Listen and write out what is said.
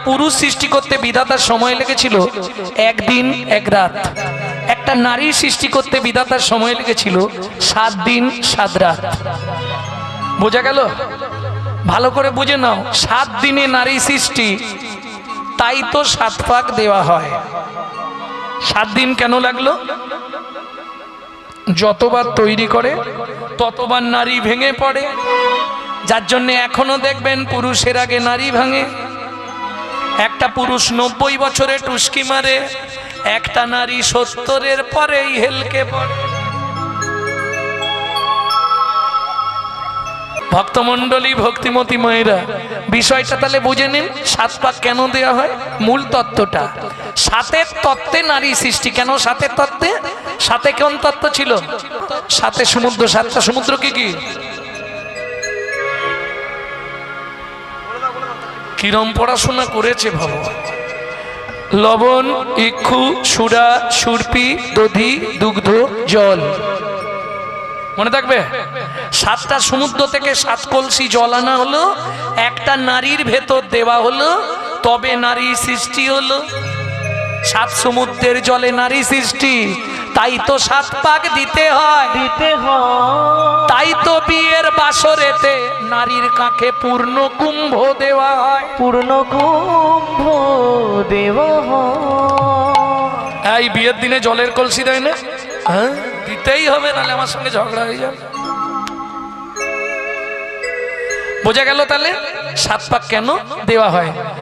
পুরুষ সৃষ্টি করতে বিধাতার সময় লেগেছিল একদিন এক রাত, একটা নারী সৃষ্টি করতে বিধাতার সময় লেগেছিল 7 দিন 7 রাত। বোঝা গেল? ভালো করে বুঝে নাও, 7 দিনে নারী সৃষ্টি, তাই তো 7 পাক দেওয়া হয়। 7 দিন কেন লাগলো? যতবার তৈরি করে ততবার নারী ভেঙে পড়ে, যার জন্য এখনো দেখবেন পুরুষের আগে নারী ভাঙে। একটা পুরুষ 90 বছরে টুসকি মারে, একটা নারী 70-এর পরেই হেলকে পড়ে। ভক্তমণ্ডলী, ভক্তিমতী মায়েরা, বিষয়টা তাহলে বুঝে নিন 7 পাক কেন দেওয়া হয়। মূল তত্ত্বটা, 7-এর তত্ত্বে নারী সৃষ্টি। কেন 7-এর তত্ত্বে? 7-এ কোন তত্ত্ব ছিল? 7 সমুদ্র। 7টা সমুদ্র কি কি? কিরম পড়াশোনা করেছে ভাবো। লবণ, ইক্ষু, সুরা, সুরপি, দধি, দুগ্ধ, জল। মনে থাকবে? 7টা সমুদ্র থেকে 7 কলসি জল আনা হলো, একটা নারীর ভেতর দেওয়া হলো, তবে নারী সৃষ্টি হলো। 7 সমুদ্রের জলে নারী সৃষ্টি, তাই তো 7 পাক দিতে হয়। তাই তো বিয়ের বাসরেতে নারীর কাঁখে পূর্ণ কুম্ভ দেওয়া হয়। পূর্ণ কুম্ভ দেওয়া হয়। এই বিয়ের দিনে জলের কলসি দেয় না? হ্যাঁ, দিতেই হবে, নাহলে আমার সঙ্গে ঝগড়া হয়ে যাবে। বোঝা গেল তাহলে 7 পাক কেন দেওয়া হয়।